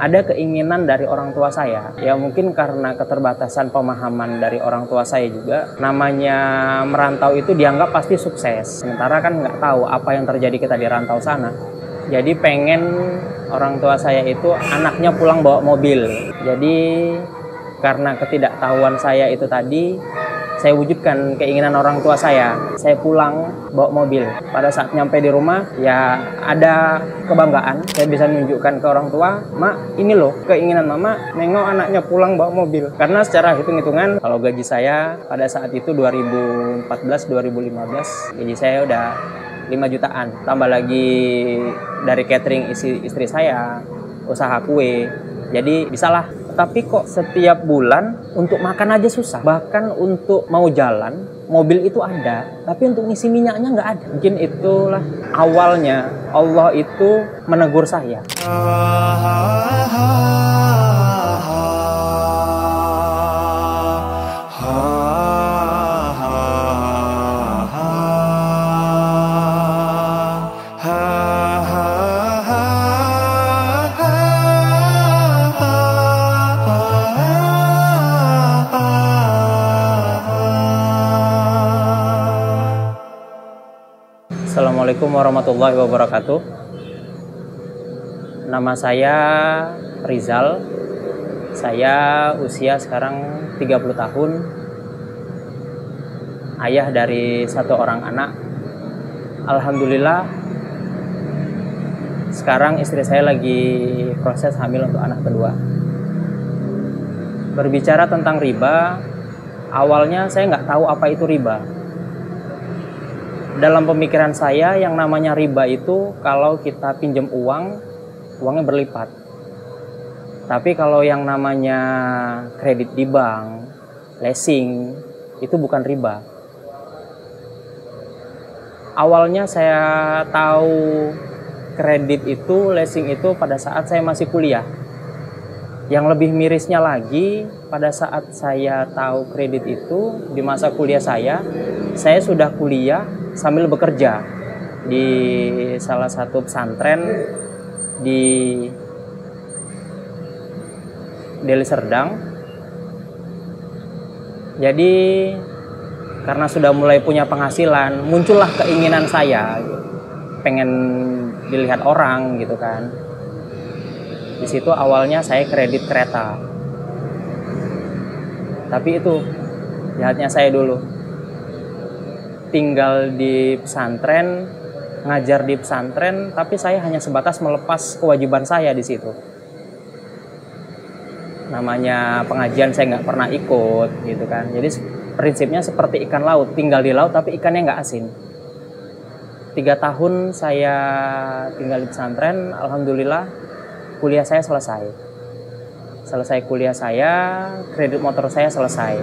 ada keinginan dari orang tua saya. Ya mungkin karena keterbatasan pemahaman dari orang tua saya juga. Namanya merantau itu dianggap pasti sukses. Sementara kan nggak tahu apa yang terjadi kita di rantau sana. Jadi pengen orang tua saya itu anaknya pulang bawa mobil. Jadi karena ketidaktahuan saya itu tadi, saya wujudkan keinginan orang tua saya. Saya pulang bawa mobil. Pada saat nyampe di rumah, ya ada kebanggaan. Saya bisa menunjukkan ke orang tua, "Mak, ini loh keinginan Mama, nengok anaknya pulang bawa mobil." Karena secara hitung-hitungan, kalau gaji saya pada saat itu 2014-2015, gaji saya udah 5 jutaan. Tambah lagi dari catering istri saya, usaha kue. Jadi bisalah. Tapi kok setiap bulan untuk makan aja susah. Bahkan untuk mau jalan, mobil itu ada. Tapi untuk ngisi minyaknya nggak ada. Mungkin itulah awalnya Allah itu menegur saya. Assalamualaikum warahmatullahi wabarakatuh. Nama saya Rizal. Saya usia sekarang 30 tahun. Ayah dari 1 orang anak. Alhamdulillah sekarang istri saya lagi proses hamil untuk anak kedua. Berbicara tentang riba, awalnya saya nggak tahu apa itu riba. Dalam pemikiran saya yang namanya riba itu kalau kita pinjam uangnya berlipat. Tapi kalau yang namanya kredit di bank, leasing, itu bukan riba. Awalnya saya tahu kredit itu, leasing itu pada saat saya masih kuliah. Yang lebih mirisnya lagi, pada saat saya tahu kredit itu, di masa kuliah saya sudah kuliah sambil bekerja di salah satu pesantren di Deli Serdang. Jadi karena sudah mulai punya penghasilan, muncullah keinginan saya pengen dilihat orang gitu kan. Di situ awalnya saya kredit kereta. Tapi itu jahatnya saya dulu. Tinggal di pesantren, ngajar di pesantren, tapi saya hanya sebatas melepas kewajiban saya di situ. Namanya pengajian saya nggak pernah ikut, gitu kan. Jadi prinsipnya seperti ikan laut, tinggal di laut tapi ikannya nggak asin. 3 tahun saya tinggal di pesantren, alhamdulillah kuliah saya selesai. Selesai kuliah saya, kredit motor saya selesai.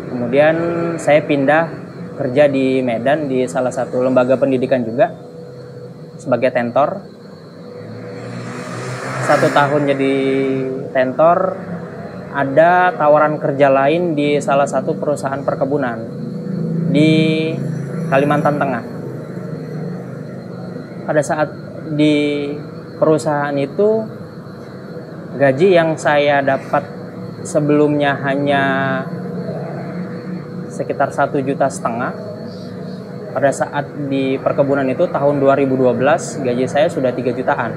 Kemudian saya pindah kerja di Medan di salah satu lembaga pendidikan juga sebagai tentor. 1 tahun jadi tentor, ada tawaran kerja lain di salah satu perusahaan perkebunan di Kalimantan Tengah. Pada saat di perusahaan itu, gaji yang saya dapat sebelumnya hanya sekitar 1,5 juta. Pada saat di perkebunan itu tahun 2012 gaji saya sudah 3 jutaan.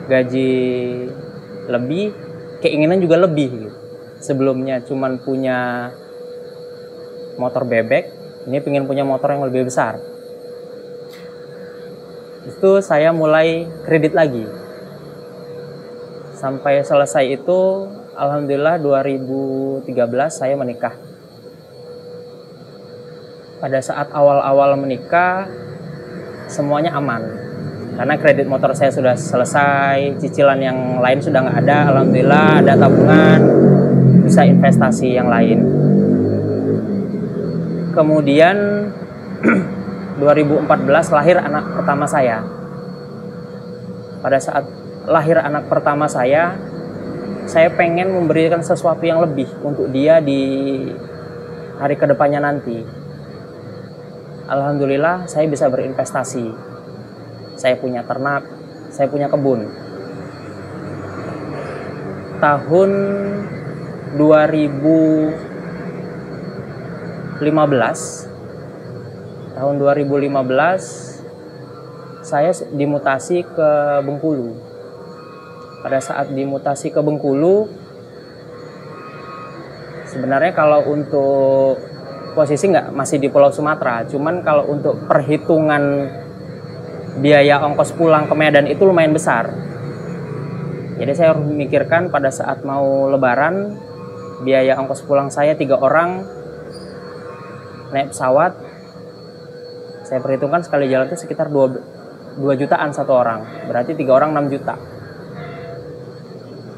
Gaji lebih, keinginan juga lebih gitu. Sebelumnya cuman punya motor bebek, ini pengen punya motor yang lebih besar. Itu saya mulai kredit lagi. Sampai selesai itu alhamdulillah 2013 saya menikah. Pada saat awal-awal menikah, semuanya aman. Karena kredit motor saya sudah selesai, cicilan yang lain sudah nggak ada. Alhamdulillah ada tabungan, bisa investasi yang lain. Kemudian 2014 lahir anak pertama saya. Pada saat lahir anak pertama saya pengen memberikan sesuatu yang lebih untuk dia di hari kedepannya nanti. Alhamdulillah saya bisa berinvestasi. Saya punya ternak, saya punya kebun. tahun 2015. Tahun 2015 saya dimutasi ke Bengkulu. Pada saat dimutasi ke Bengkulu, sebenarnya kalau untuk posisi masih di Pulau Sumatera, cuman kalau untuk perhitungan biaya ongkos pulang ke Medan itu lumayan besar. Jadi saya harus memikirkan pada saat mau lebaran, biaya ongkos pulang saya 3 orang naik pesawat, saya perhitungkan sekali jalan itu sekitar 2 jutaan satu orang, berarti 3 orang 6 juta.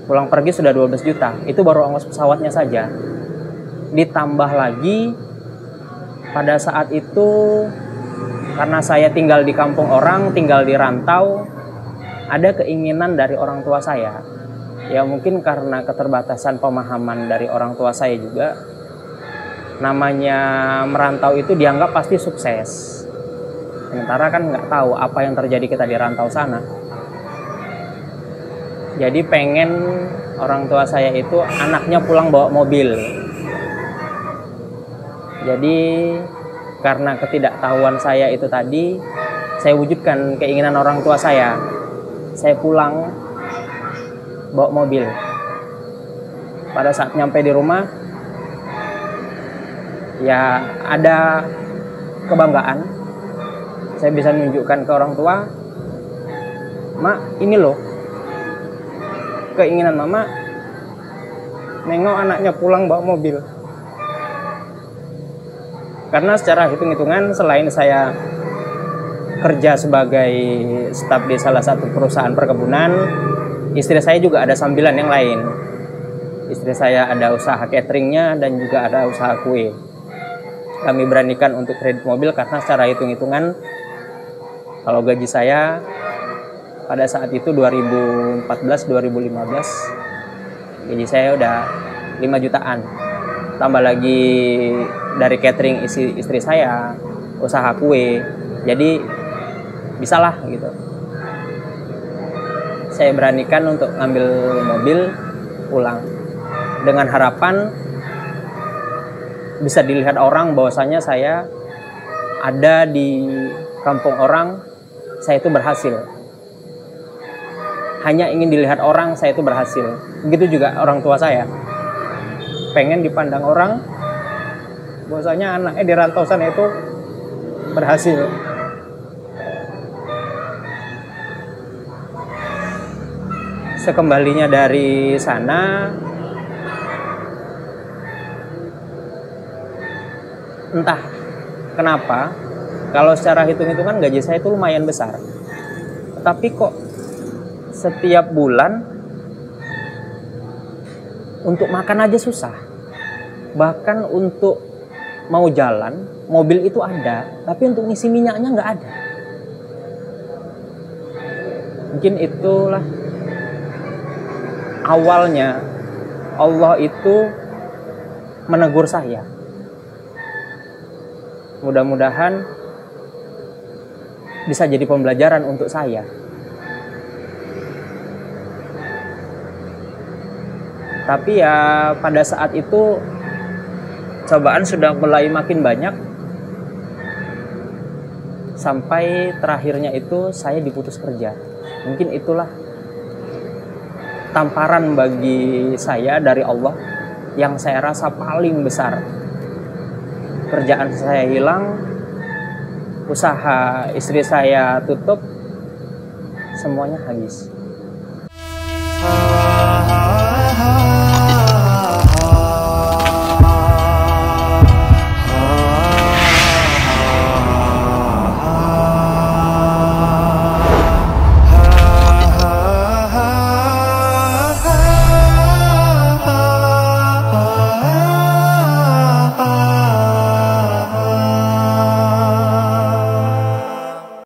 Pulang pergi sudah 12 juta, itu baru ongkos pesawatnya saja. Ditambah lagi pada saat itu, karena saya tinggal di kampung orang, tinggal di rantau, ada keinginan dari orang tua saya. Ya mungkin karena keterbatasan pemahaman dari orang tua saya juga, namanya merantau itu dianggap pasti sukses. Sementara kan nggak tahu apa yang terjadi kita di rantau sana. Jadi pengen orang tua saya itu anaknya pulang bawa mobil. Jadi karena ketidaktahuan saya itu tadi, saya wujudkan keinginan orang tua saya. Saya pulang bawa mobil. Pada saat nyampe di rumah, ya ada kebanggaan. Saya bisa menunjukkan ke orang tua, "Mak, ini loh keinginan mama, nengok anaknya pulang bawa mobil." Karena secara hitung-hitungan, selain saya kerja sebagai staf di salah satu perusahaan perkebunan, istri saya juga ada sambilan yang lain. Istri saya ada usaha cateringnya dan juga ada usaha kue. Kami beranikan untuk kredit mobil karena secara hitung-hitungan, kalau gaji saya pada saat itu 2014-2015, gaji saya udah 5 jutaan. Tambah lagi dari catering istri saya, usaha kue, jadi bisalah gitu. Saya beranikan untuk ngambil mobil pulang dengan harapan bisa dilihat orang bahwasanya saya ada di kampung orang, saya itu berhasil. Hanya ingin dilihat orang, saya itu berhasil. Begitu juga orang tua saya. Pengen dipandang orang bahwasanya anaknya di rantau sana itu berhasil. Sekembalinya dari sana, entah kenapa, kalau secara hitung-hitungan gaji saya itu lumayan besar. Tapi kok setiap bulan untuk makan aja susah. Bahkan untuk mau jalan, mobil itu ada, tapi untuk ngisi minyaknya nggak ada. Mungkin itulah awalnya Allah itu menegur saya. Mudah-mudahan bisa jadi pembelajaran untuk saya. Tapi ya pada saat itu cobaan sudah mulai makin banyak, sampai terakhirnya itu saya diputus kerja. Mungkin itulah tamparan bagi saya dari Allah yang saya rasa paling besar. Kerjaan saya hilang, usaha istri saya tutup, semuanya habis.